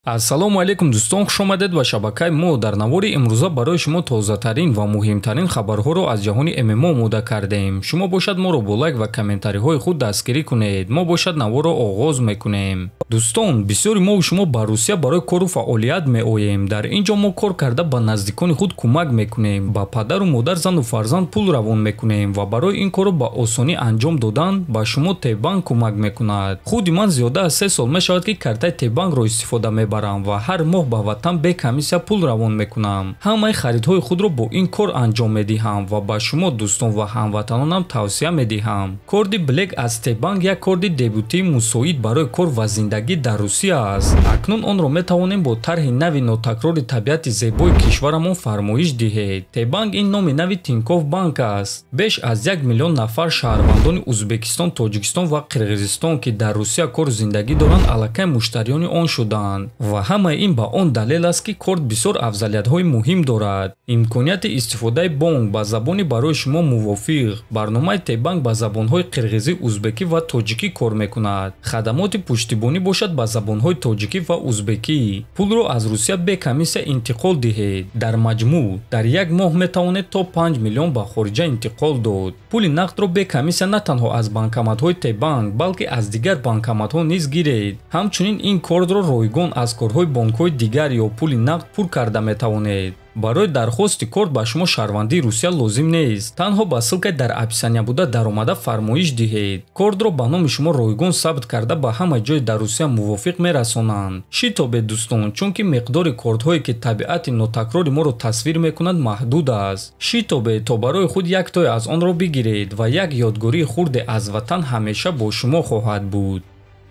Ассалому алейкум дӯстон, хуш омадед ба шабакаи мо. Дар навори имрӯза барои шумо тозатарин ва муҳимтарин хабарҳоро аз ҷаҳони ММО омода кардем. Шумо бошад моро бо лайк ва комментариҳои худ дастгирӣ кунед. Мо бошад наворро оғоз мекунем. Дӯстон, бисёри мо шумо ба Русия барои кору фаъолият меоем. Дар ин ҷо мо кор карда ба наздикони худ кӯмак мекунем. Ба падару модар, зану фарзанд пул равон мекунем ва барои ин корро ба осонӣ анҷом додан ба шумо Т-банк кӯмак мекунад. Худи ман зиёда аз 3 сол мешавад ки картаи Т-банкро истифода мебарам ва ҳар моҳ ба ватан бе комиссия пул равон мекунам. Ҳамаи харидҳои худро бо ин кор анҷом медиҳам ва ба шумо дӯстон ва ҳамватанонам тавсия медиҳам. Корди Блек аз Т-банк як корди дебютии мусоид барои кор ва зиндагӣ дар Русия аст. Акнун онро метавонем бо тарҳи нави нотакрори табиати зебои кишварамон фармоиш диҳед. Т-банк ин номи нави Тинькофф банк аст. Беш аз 1 миллион нафар шаҳрвандони Узбекистон, Тоҷикистон ва Қирғизистон ки дар Русия кору зиндагӣ доранд, аллакай муштариёни он шуданд. Ва ҳамаи ин ба он далел аст ки корд бисёр афзалиятҳои муҳим дорад. Имконияти истифодаи бонк ба забони барои шумо мувофиқ. Барномаи Т-банк ба забонҳои қирғизӣ, узбекӣ ва тоҷикӣ кор мекунад. Хадамоти пуштибонӣ бошад ба забонҳои тоҷикӣ ва узбекӣ. Пулро аз Русия бе комиссия интиқол диҳед. Дар маҷмӯъ дар як моҳ метавонед то 5 миллион ба хориҷа интиқол дод. Пули нақдро бе комиссия на танҳо аз банкоматҳои Т-банк, балки аз дигар банкоматҳо низ гиред. Ҳамчунин ин кордро ройгон аз корҳои бонкҳои дигар ё пули нақд пур карда метавонед. Барои дархости корд ба шумо шаҳрвандии Русия лозим нест. Танҳо ба ссилкаи дар описания буда даромада фармоиш диҳед. Кордро ба номи шумо ройгон сабт карда ба ҳама ҷои дар Русия мувофиқ мерасонанд. Шитобед дӯстон, чунки миқдори кордҳое ки табиати нотакрори моро тасвир мекунад маҳдуд аст. Шитобед то барои худ як той аз онро бигиред ва як ёдгории хурде аз ватан ҳамеша бо шумо хоҳад буд.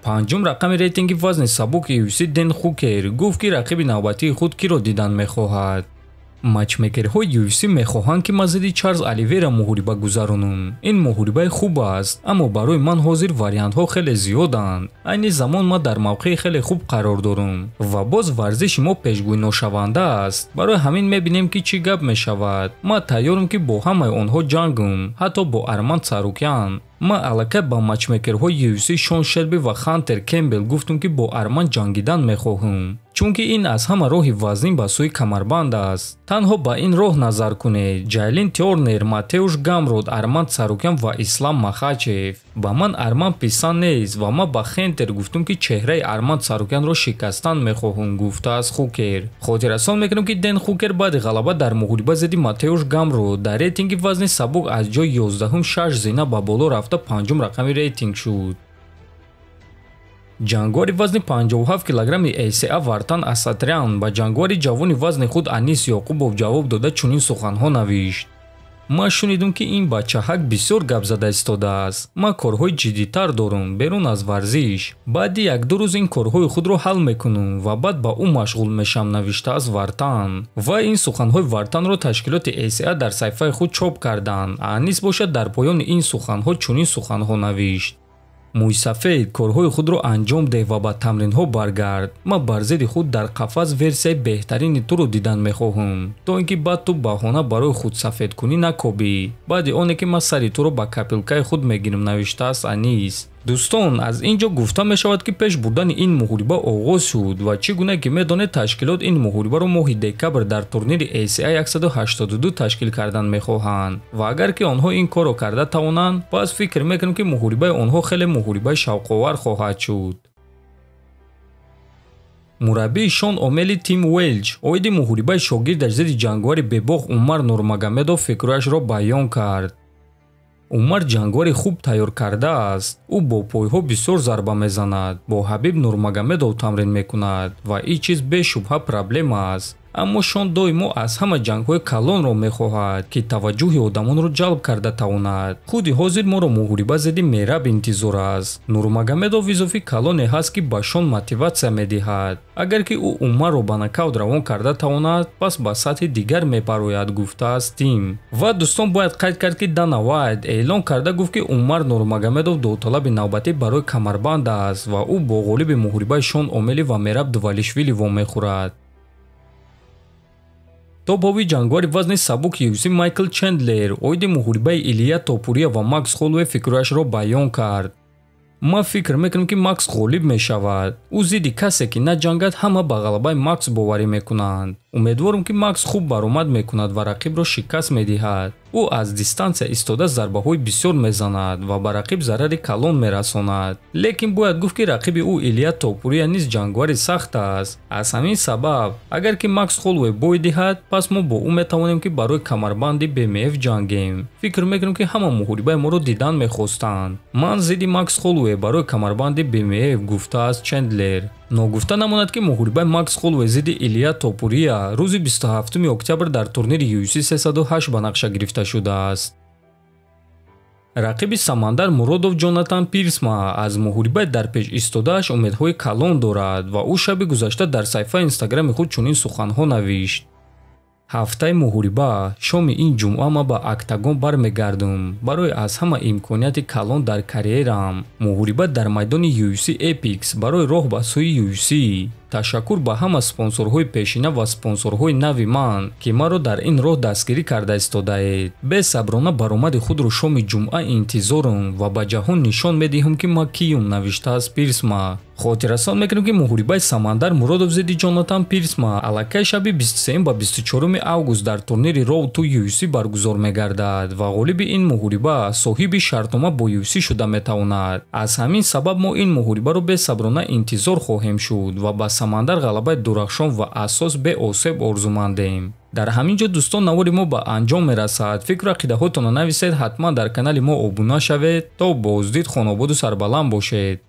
Панҷум рақами рейтинги вазни сабуки UFC Дэн Хукер гуфт ки рақиби навбатии худ киро дидан мехоҳад. Матчмекерҳои UFC мехоҳанд ки ман зидди Чарлз Оливейра муҳориба гузаронам. Ин муҳорибаи хуб аст, аммо барои ман ҳозир вариантҳо хеле зиёданд. Айни замон ман дар мавқеи хеле хуб қарор дорам ва боз варзиши мо пешгӯиношаванда аст. Барои ҳамин мебинем ки чӣ гап мешавад. Ман тайёрам ки бо ҳамаи онҳо ҷангам, ҳатто бо Арман Царукян. Ман аллакай ба матчмекерҳои UFC Шон Шелби ва Хантер Кембел гуфтам ки бо Арман ҷангидан мехоҳам. Чунки ин аз ҳама роҳи вазнин ба сӯи камарбанд аст. Танҳо ба ин роҳ назар кунед. Ҷайлин Тернер, Матеуш Гамрод, Арман Царукян ва Ислам Махачев. Ба ман Арман писанд нест ва ман ба Хентер гуфтам ки чеҳраи Арман Царукянро шикастан мехоҳам, гуфтааст Хукер. Хотиррасон мекунам ки Дэн Хукер баъди ғалаба дар муҳориба зидди Матеуш Гамрод дар рейтинги вазни сабук аз ҷои 11 6 зина ба боло рафта 5 рақами рейтинг шуд. Ҷангори вазни 57 килограмми ЭСА Вартан Асатрян ба ҷангори ҷавони вазни худ Анис Ёқубов ҷавоб дода чунин суханҳо навишт. Ман шунидам ки ин бачаҳак бисёр гап зада истодааст. Ман корҳои ҷиддитар дорам берун аз варзиш. Баъди 1-2 рӯз ин корҳои худро ҳал мекунам ва баъд ба ӯ машғул мешам, навиштааст Вартан. Ва ин суханҳои Вартанро ташкилоти ЭСА дар саҳифаи худ чоп карданд. Анис бошад дар поёни ин суханҳо чунин суханҳо навишт. Мӯйсафед, корҳои худро анҷом деҳ ва ба тамринҳо баргард. Ман бар зидди худ дар қафас версияи беҳтарини туро дидан мехоҳам, то ин ки баъд ту баҳона барои худсафедкунӣ накобӣ. Баъди оне ки ман сари туро ба капилкаи худ мегирам, навиштааст Анис. Дӯстон, аз ин ҷо гуфта мешавад ки пеш бурдани ин муҳориба оғоз шуд ва чӣ гуна ки медонед ташкилот ин муҳорибаро моҳи декабр дар турнири ЭСА 182 ташкил кардан мехоҳанд ва агар ки онҳо ин корро карда тавонанд, пас фикр мекунам ки муҳорибаи онҳо хеле муҳорибаи шавқовар хоҳад шуд. мураббии шон омели Тим Уэлч оиди муҳорибаи шогирдаш зидди ҷангори бебоғ Умар Нурмагомедов фикрашро баён кард. Умар ҷангори хуб тайёр кардааст. Ӯ бо пойҳо бисёр зарба мезанад, бо Ҳабиб Нурмагомедов тамрин мекунад ва ин чиз бешубҳа проблема аст. Аммо Шон доимо аз ҳама ҷангҳои калонро мехоҳад ки таваҷҷӯҳи одамонро ҷалб карда тавонад. Худи ҳозир моро муҳориба зидди мераб интизор аст. Нурмагомедов изофи калоне ҳаст ки ба Шон мотиватсия медиҳад. Агар ки ӯ Умарро ба нокаут равон карда тавонад, пас ба сатҳи дигар мепарояд, гуфтааст Тим. Ва дӯстон бояд қайд кард ки Дана Вайт эълон карда гуфт ки Умар Нурмагомедов довталаби навбатӣ барои камарбанд аст ва ӯ бо ғолиби муҳорибаи Шон Омели ва Мераб Дувалишвили вомехӯрад. Топови ҷангори вазни сабук UFC Майкл Чендлер оиди муҳорибаи Илия Топурия ва Макс Холлоуэй фикрашро баён кард. ма фикр мекунам ки Макс ғолиб мешавад. Ӯ зидди касе ки наҷангад ҳама ба ғалабаи Макс боварӣ мекунанд. Умедворам ки Макс хуб баромад мекунад ва рақибро шикаст медиҳад. ӯ аз дистансия истода зарбаҳои бисёр мезанад ва ба рақиб зарари калон мерасонад. Лекин бояд гуфт ки рақиби ӯ Илия Топурия низ ҷангвари сахт аст. Аз ҳамин сабаб агар ки Макс Холлоуэй бой диҳад, пас мо бо ӯ метавонем ки барои камарбанди БМФ ҷангем. Фикр мекунам ки ҳама мухорибаи моро дидан мехостанд. Ман зидди Макс Холлоуэй барои камарбанди БМФ гуфтааст Чендлер. Ногуфта намонад ки мухорибаи Макс Холлоуэй зидди Илия Топурия рӯзи 27 октябр дар турнири UFC 308 ба нақша гирифта шудааст. Ракиби Самандар Муродов Ҷонатан Пирсма аз мухорибаи дар пеш истодааш умедҳои калон дорад ва ӯ шаби гузашта дар саҳифаи инстаграми худ чунин суханҳо навишт: ҳафтаи мухориба шоми ин ҷумъа ма ба октагон бармегардум барои аз ҳама имконияти калон дар карьерам мухориба дар майдони UFC Epix барои роҳ ба сӯи UFC. Ташаккур ба ҳама спонсорҳои пешина ва спонсорҳои нави ман ки маро дар ин роҳ дастгирӣ карда истодаед. Бесаброна баромади худро шоми ҷумъа интизорум ва ба ҷаҳон нишон медиҳам ки ма киюм, навиштааст Пирсма. Хотиррасон мекунем ки мухорибаи Самандар Муродов зидди Ҷонатан Пирсма аллакай шаби 23 ба 24 август дар турнири Raw to UFC баргузор мегардад ва ғолиби ин мухориба соҳиби шартнома бо UFC шуда метавонад. Аз ҳамин сабаб мо ин мухорибаро бесаброна интизор хоҳем шуд ва ба Самандар ғалабаи дурахшон ва асос беосеб орзумандем. Дар ҳамин ҷо дӯстон, навори мо ба анҷом мерасад. фикру ақидаҳоятонро нависед, ҳатман дар канали мо обуна шавед. То боздид, хонободу сарбаланд бошед.